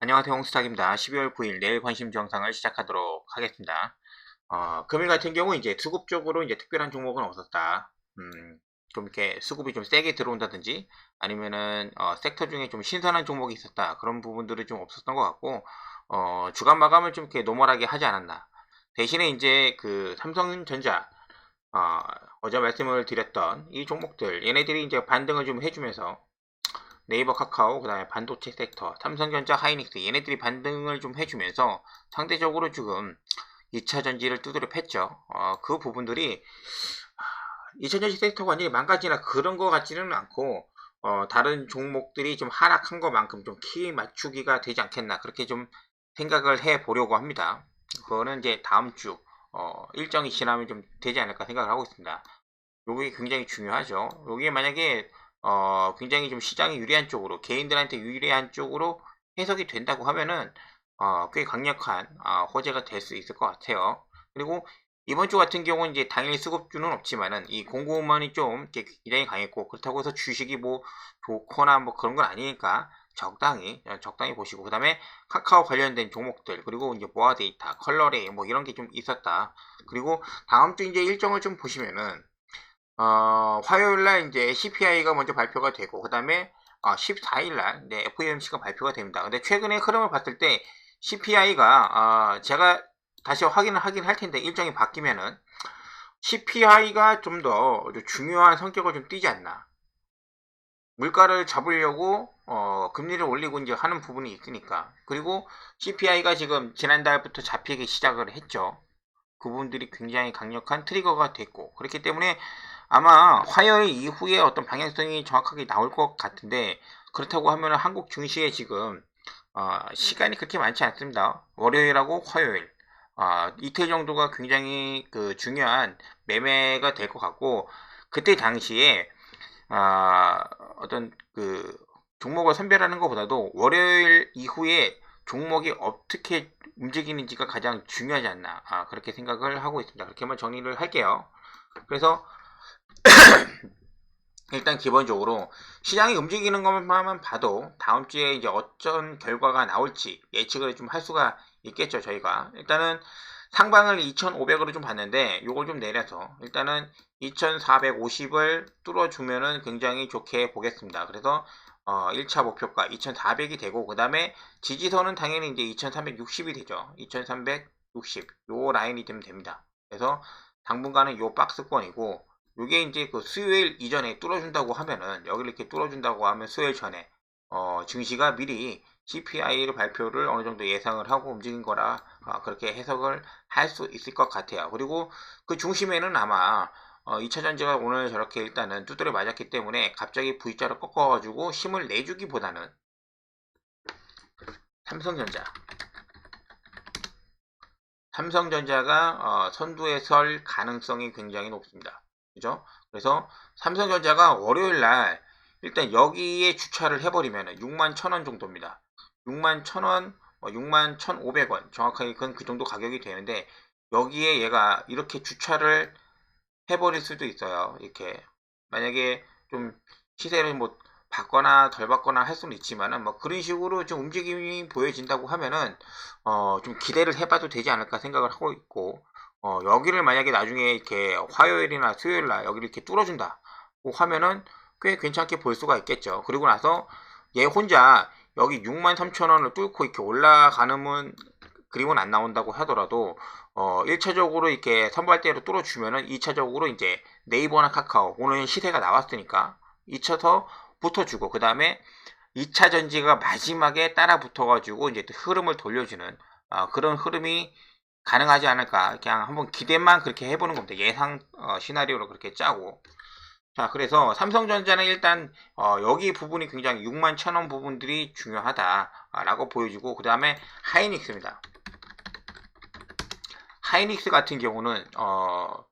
안녕하세요. 홍스탁입니다. 12월 9일 내일 관심 정상을 시작하도록 하겠습니다. 금일 같은 경우 이제 수급적으로 이제 특별한 종목은 없었다. 좀 이렇게 수급이 좀 세게 들어온다든지 아니면은 섹터 중에 좀 신선한 종목이 있었다. 그런 부분들이 좀 없었던 것 같고 주간 마감을 좀 이렇게 노멀하게 하지 않았나. 대신에 이제 그 삼성전자 어제 말씀을 드렸던 이 종목들 얘네들이 이제 반등을 좀 해주면서 네이버 카카오, 그 다음에 반도체 섹터, 삼성전자, 하이닉스 얘네들이 반등을 좀 해주면서 상대적으로 지금 2차전지를 두드려 팼죠. 그 부분들이 2차전지 섹터가 완전히 망가지나 그런 것 같지는 않고 다른 종목들이 좀 하락한 것만큼 좀 키 맞추기가 되지 않겠나 그렇게 좀 생각을 해 보려고 합니다. 그거는 이제 다음 주 일정이 지나면 좀 되지 않을까 생각을 하고 있습니다. 요게 굉장히 중요하죠. 요게 만약에 굉장히 좀 시장이 유리한 쪽으로 개인들한테 유리한 쪽으로 해석이 된다고 하면은 꽤 강력한 호재가 될 수 있을 것 같아요. 그리고 이번 주 같은 경우는 이제 당일 수급주는 없지만은 이 공고음원이 좀 굉장히 강했고 그렇다고 해서 주식이 뭐 좋거나 뭐 그런 건 아니니까 적당히 보시고 그다음에 카카오 관련된 종목들 그리고 이제 모아 데이터, 컬러레이 뭐 이런 게 좀 있었다. 그리고 다음 주 이제 일정을 좀 보시면은 화요일날 이제 CPI가 먼저 발표가 되고, 그 다음에 14일날 FOMC가 발표가 됩니다. 근데 최근에 흐름을 봤을 때 CPI가 제가 다시 확인을 하긴 할 텐데 일정이 바뀌면은 CPI가 좀 더 중요한 성격을 좀 띠지 않나. 물가를 잡으려고 금리를 올리고 이제 하는 부분이 있으니까. 그리고 CPI가 지금 지난달부터 잡히기 시작을 했죠. 그분들이 굉장히 강력한 트리거가 됐고 그렇기 때문에 아마 화요일 이후에 어떤 방향성이 정확하게 나올 것 같은데 그렇다고 하면 한국 증시에 지금 시간이 그렇게 많지 않습니다. 월요일하고 화요일 이틀 정도가 굉장히 그 중요한 매매가 될 것 같고 그때 당시에 아, 어떤 그 종목을 선별하는 것보다도 월요일 이후에 종목이 어떻게 움직이는지가 가장 중요하지 않나 그렇게 생각을 하고 있습니다. 그렇게 한번 정리를 할게요. 그래서 일단 기본적으로 시장이 움직이는 것만 봐도 다음 주에 이제 어떤 결과가 나올지 예측을 좀 할 수가 있겠죠. 저희가 일단은 상방을 2,500으로 좀 봤는데 요걸 좀 내려서 일단은 2,450을 뚫어주면은 굉장히 좋게 보겠습니다. 그래서 1차 목표가 2,400이 되고 그 다음에 지지선은 당연히 이제 2,360이 되죠. 2,360 요 라인이 되면 됩니다. 그래서 당분간은 요 박스권이고 요게 이제 그 수요일 이전에 뚫어준다고 하면은 여기를 이렇게 뚫어준다고 하면 수요일 전에 증시가 미리 CPI를 발표를 어느 정도 예상을 하고 움직인 거라 그렇게 해석을 할 수 있을 것 같아요. 그리고 그 중심에는 아마 2차전지가 오늘 저렇게 일단은 두드려 맞았기 때문에 갑자기 V자로 꺾어가지고 힘을 내주기보다는 삼성전자 삼성전자가 선두에 설 가능성이 굉장히 높습니다. 그죠? 그래서 삼성전자가 월요일날 일단 여기에 주차를 해버리면 6만 1,000원 정도입니다. 6만 1,000원, 6만 1,500원 정확하게 그건 그 정도 가격이 되는데 여기에 얘가 이렇게 주차를 해버릴 수도 있어요. 이렇게 만약에 좀 시세를 뭐 받거나 덜 받거나 할 수는 있지만은 뭐 그런 식으로 좀 움직임이 보여진다고 하면은 좀 기대를 해봐도 되지 않을까 생각을 하고 있고 여기를 만약에 나중에 이렇게 화요일이나 수요일날 여기를 이렇게 뚫어준다고 하면은 꽤 괜찮게 볼 수가 있겠죠. 그리고 나서 얘 혼자 여기 63,000원을 뚫고 이렇게 올라가는 그림은 안 나온다고 하더라도 1차적으로 이렇게 선발대로 뚫어주면은 2차적으로 이제 네이버나 카카오 오늘 시세가 나왔으니까 2차서 붙어주고 그 다음에 2차 전지가 마지막에 따라 붙어가지고 이제 흐름을 돌려주는 그런 흐름이 가능하지 않을까 그냥 한번 기대만 그렇게 해보는 겁니다. 예상 시나리오로 그렇게 짜고 자 그래서 삼성전자는 일단 여기 부분이 굉장히 6만 1,000원 부분들이 중요하다라고 보여지고 그 다음에 하이닉스입니다. 하이닉스 같은 경우는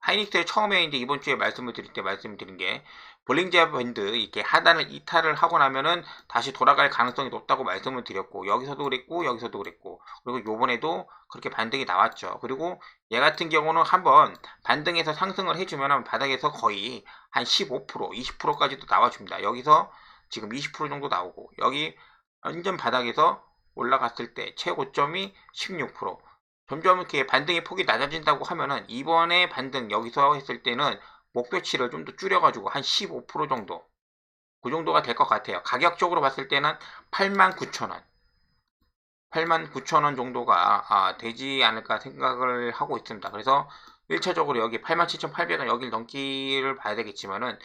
하이닉스에 처음에 이제 이번 주에 말씀을 드릴 때 말씀드린 게 볼링저 밴드 이렇게 하단을 이탈을 하고 나면은 다시 돌아갈 가능성이 높다고 말씀을 드렸고 여기서도 그랬고 여기서도 그랬고 그리고 요번에도 그렇게 반등이 나왔죠. 그리고 얘 같은 경우는 한번 반등해서 상승을 해주면은 바닥에서 거의 한 15%, 20%까지도 나와줍니다. 여기서 지금 20% 정도 나오고 여기 완전 바닥에서 올라갔을 때 최고점이 16%. 점점 이렇게 반등의 폭이 낮아진다고 하면은 이번에 반등 여기서 했을 때는 목표치를 좀 더 줄여가지고 한 15% 정도, 그 정도가 될 것 같아요. 가격적으로 봤을 때는 89,000원 89,000원 정도가 되지 않을까 생각을 하고 있습니다. 그래서 1차적으로 여기 87,800원 여기를 넘기를 봐야 되겠지만은,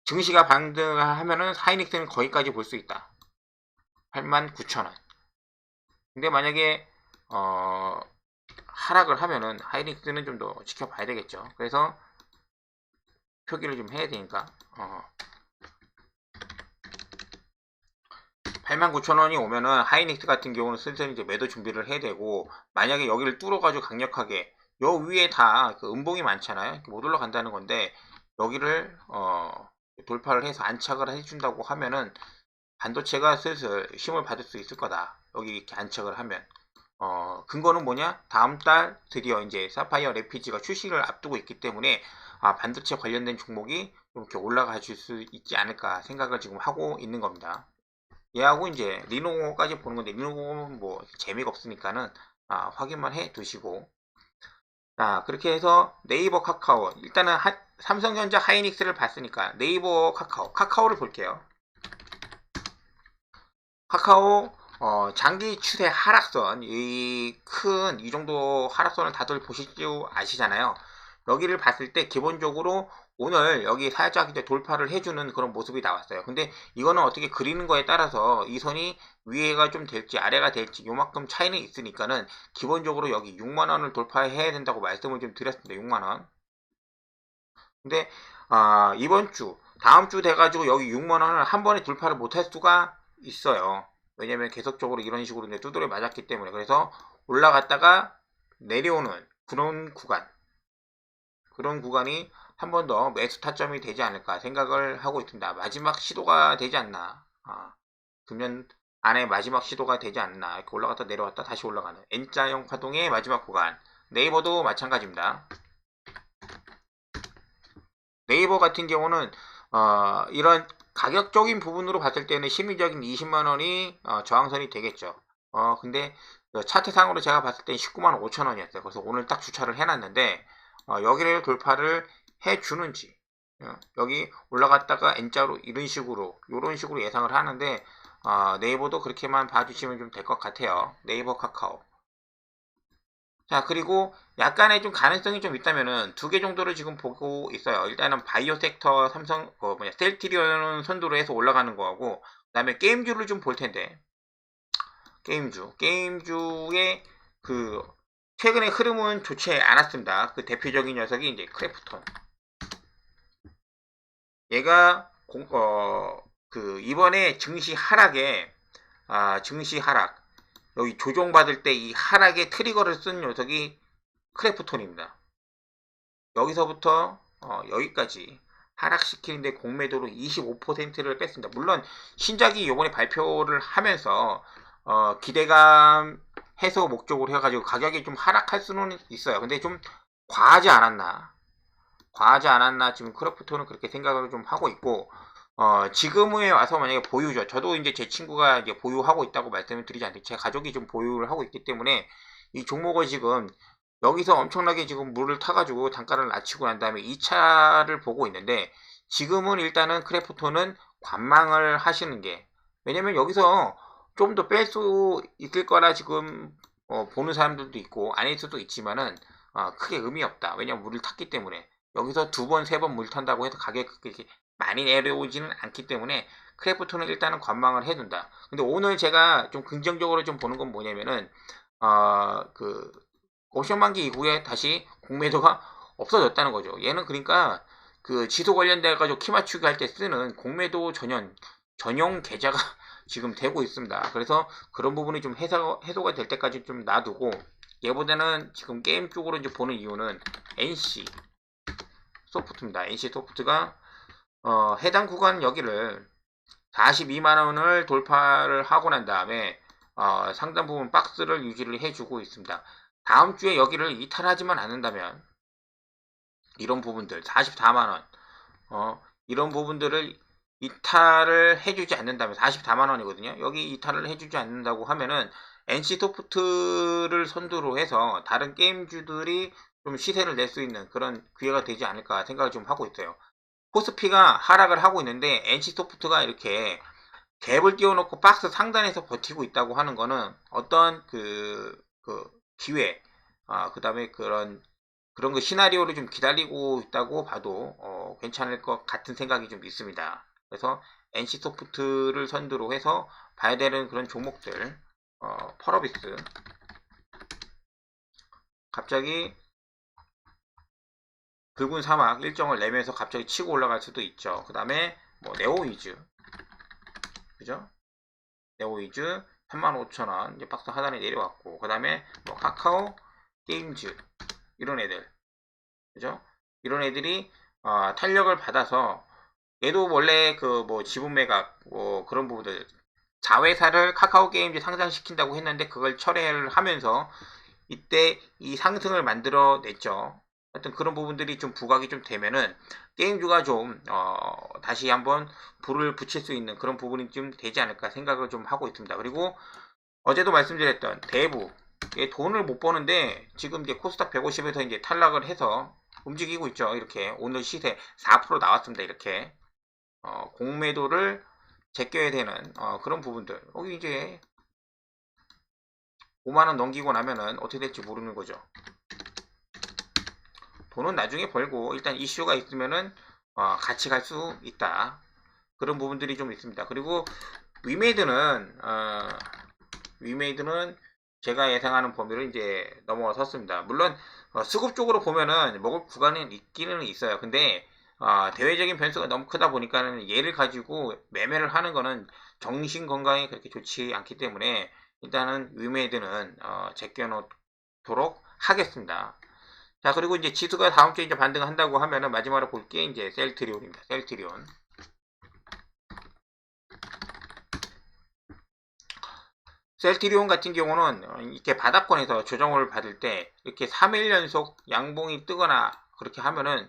증시가 반등하면은 하이닉스는 거기까지 볼 수 있다. 89,000원. 근데 만약에 하락을 하면은 하이닉스는 좀 더 지켜봐야 되겠죠. 그래서 표기를 좀 해야 되니까 89,000원이 오면은 하이닉스 같은 경우는 슬슬 이제 매도 준비를 해야 되고, 만약에 여기를 뚫어가지고 강력하게 요 위에 다 그 음봉이 많잖아요. 못 올라간다는 건데 여기를 돌파를 해서 안착을 해준다고 하면은 반도체가 슬슬 힘을 받을 수 있을 거다. 여기 이렇게 안착을 하면 근거는 뭐냐? 다음 달 드디어 이제 사파이어 레피지가 출시를 앞두고 있기 때문에 반도체 관련된 종목이 이렇게 올라가 줄 수 있지 않을까 생각을 지금 하고 있는 겁니다. 얘하고 이제 리노까지 보는 건데, 리노는 뭐 재미가 없으니까는 확인만 해 두시고, 그렇게 해서 네이버 카카오, 일단은 삼성전자 하이닉스를 봤으니까 네이버 카카오를 볼게요. 카카오 장기 추세 하락선, 이 정도 하락선을 다들 보실 줄 아시잖아요. 여기를 봤을 때 기본적으로 오늘 여기 살짝 이제 돌파를 해주는 그런 모습이 나왔어요. 근데 이거는 어떻게 그리는 거에 따라서 이 선이 위에가 좀 될지 아래가 될지 요만큼 차이는 있으니까는 기본적으로 여기 6만원을 돌파해야 된다고 말씀을 좀 드렸습니다. 6만원. 근데 이번 주 다음 주 돼가지고 여기 6만원을 한 번에 돌파를 못할 수가 있어요. 왜냐면 계속적으로 이런 식으로 이제 두드려 맞았기 때문에. 그래서 올라갔다가 내려오는 그런 구간이 한 번 더 매수 타점이 되지 않을까 생각을 하고 있습니다. 마지막 시도가 되지 않나. 금년 안에 마지막 시도가 되지 않나. 이렇게 올라갔다 내려왔다 다시 올라가는 N자형 파동의 마지막 구간. 네이버도 마찬가지입니다. 네이버 같은 경우는 이런 가격적인 부분으로 봤을 때는 심리적인 20만원이 저항선이 되겠죠. 근데 차트상으로 제가 봤을 때 19만 5천원이었어요. 그래서 오늘 딱 주차를 해놨는데 여기를 돌파를 해주는지, 여기 올라갔다가 N자로 이런 식으로 예상을 하는데, 네이버도 그렇게만 봐주시면 좀 될 것 같아요. 네이버 카카오. 자, 그리고 약간의 좀 가능성이 좀 있다면은 두 개 정도를 지금 보고 있어요. 일단은 바이오 섹터 삼성 셀트리온 선두로 해서 올라가는 거하고, 그다음에 게임주를 좀 볼 텐데, 게임주의 그 최근의 흐름은 좋지 않았습니다. 그 대표적인 녀석이 이제 크래프톤. 얘가 이번에 증시 하락, 여기 조정받을 때 이 하락의 트리거를 쓴 녀석이 크래프톤입니다. 여기서부터 여기까지 하락시키는데 공매도로 25%를 뺐습니다. 물론 신작이 이번에 발표를 하면서 기대감 해소 목적으로 해가지고 가격이 좀 하락할 수는 있어요. 근데 좀 과하지 않았나 지금 크래프톤은 그렇게 생각을 좀 하고 있고, 지금에 와서 만약에 보유죠. 저도 이제 제 친구가 이제 보유하고 있다고 말씀을 드리지 않는데, 제 가족이 좀 보유를 하고 있기 때문에 이 종목을 지금 여기서 엄청나게 지금 물을 타가지고 단가를 낮추고 난 다음에 2차를 보고 있는데, 지금은 일단은 크래프톤은 관망을 하시는 게, 왜냐면 여기서 좀 더 뺄 수 있을 거라 지금 보는 사람들도 있고 아닐 수도 있지만은 크게 의미 없다. 왜냐면 물을 탔기 때문에. 여기서 두 번, 세 번 물 탄다고 해서 가격이 그렇게 많이 내려오지는 않기 때문에 크래프톤은 일단은 관망을 해둔다. 근데 오늘 제가 좀 긍정적으로 좀 보는 건 뭐냐면은 그 오션 만기 이후에 다시 공매도가 없어졌다는 거죠. 얘는 그러니까 그 지수 관련돼 가지고 키 맞추기 할 때 쓰는 공매도 전용 계좌가 지금 되고 있습니다. 그래서 그런 부분이 좀 해소가 될 때까지 좀 놔두고, 얘보다는 지금 게임 쪽으로 이제 보는 이유는 NC 소프트입니다. NC 소프트가 해당 구간 여기를 42만원을 돌파를 하고 난 다음에 상당 부분 박스를 유지를 해주고 있습니다. 다음 주에 여기를 이탈하지만 않는다면 이런 부분들 44만원 이런 부분들을 이탈을 해주지 않는다면 44만 원이거든요. 여기 이탈을 해주지 않는다고 하면은 NC소프트를 선두로 해서 다른 게임주들이 좀 시세를 낼 수 있는 그런 기회가 되지 않을까 생각을 좀 하고 있어요. 코스피가 하락을 하고 있는데 NC소프트가 이렇게 갭을 띄워놓고 박스 상단에서 버티고 있다고 하는 거는 어떤 그 기회, 그 다음에 그런 거 시나리오를 좀 기다리고 있다고 봐도 괜찮을 것 같은 생각이 좀 있습니다. 그래서 NC소프트를 선두로 해서 봐야 되는 그런 종목들, 펄어비스 갑자기 붉은 사막 일정을 내면서 갑자기 치고 올라갈 수도 있죠. 그 다음에 뭐 네오위즈, 그죠? 네오위즈 35,000원 이제 박스 하단에 내려왔고, 그 다음에 뭐 카카오 게임즈 이런 애들, 그죠? 이런 애들이 탄력을 받아서 얘도 원래 그 뭐 지분 매각 뭐 그런 부분들 자회사를 카카오 게임즈 상장시킨다고 했는데 그걸 철회를 하면서 이때 이 상승을 만들어 냈죠. 하여튼 그런 부분들이 좀 부각이 좀 되면은 게임주가 좀 다시 한번 불을 붙일 수 있는 그런 부분이 좀 되지 않을까 생각을 좀 하고 있습니다. 그리고 어제도 말씀드렸던 대부 돈을 못 버는데 지금 이제 코스닥 150에서 이제 탈락을 해서 움직이고 있죠. 이렇게 오늘 시세 4% 나왔습니다. 이렇게 공매도를 제껴야 되는 그런 부분들. 여기 이제 5만원 넘기고 나면은 어떻게 될지 모르는 거죠. 돈은 나중에 벌고 일단 이슈가 있으면은 같이 갈 수 있다. 그런 부분들이 좀 있습니다. 그리고 위메이드는 위메이드는 제가 예상하는 범위를 이제 넘어섰습니다. 물론 수급 쪽으로 보면은 먹을 구간은 있기는 있어요. 근데 대외적인 변수가 너무 크다 보니까는 얘를 가지고 매매를 하는 거는 정신 건강에 그렇게 좋지 않기 때문에 일단은 위메이드는 제껴놓도록 하겠습니다. 자, 그리고 이제 지수가 다음 주에 이제 반등한다고 하면은 마지막으로 볼 게 이제 셀트리온입니다. 셀트리온. 셀트리온 같은 경우는 이렇게 바닥권에서 조정을 받을 때 이렇게 3일 연속 양봉이 뜨거나 그렇게 하면은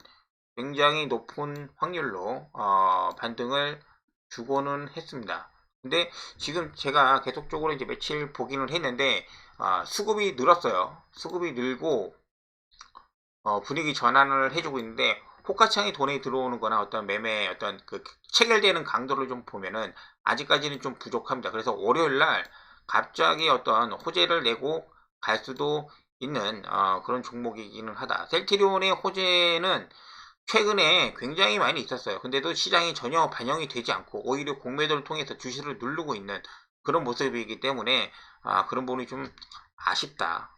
굉장히 높은 확률로 반등을 주고는 했습니다. 근데 지금 제가 계속적으로 이제 며칠 보기는 했는데 수급이 늘었어요. 수급이 늘고 분위기 전환을 해주고 있는데 호가창이 돈이 들어오는 거나 어떤 매매 어떤 그 체결되는 강도를 좀 보면은 아직까지는 좀 부족합니다. 그래서 월요일 날 갑자기 어떤 호재를 내고 갈 수도 있는 그런 종목이기는 하다. 셀트리온의 호재는 최근에 굉장히 많이 있었어요. 근데도 시장이 전혀 반영이 되지 않고 오히려 공매도를 통해서 주식을 누르고 있는 그런 모습이기 때문에 그런 부분이 좀 아쉽다.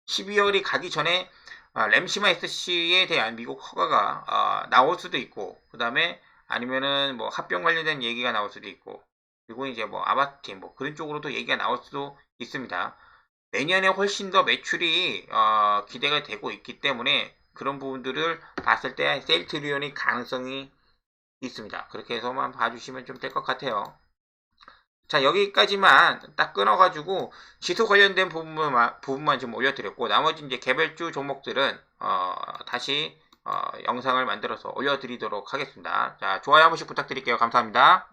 12월이 가기 전에 램시마 SC에 대한 미국 허가가 나올 수도 있고, 그 다음에 아니면은 뭐 합병 관련된 얘기가 나올 수도 있고, 그리고 이제 뭐 아바티 뭐 그런 쪽으로도 얘기가 나올 수도 있습니다. 내년에 훨씬 더 매출이 기대가 되고 있기 때문에 그런 부분들을 봤을 때 셀트리온이 가능성이 있습니다. 그렇게 해서만 봐주시면 좀 될 것 같아요. 자, 여기까지만 딱 끊어가지고 지수 관련된 부분만 좀 올려드렸고, 나머지 이제 개별주 종목들은 다시 영상을 만들어서 올려드리도록 하겠습니다. 자, 좋아요 한 번씩 부탁드릴게요. 감사합니다.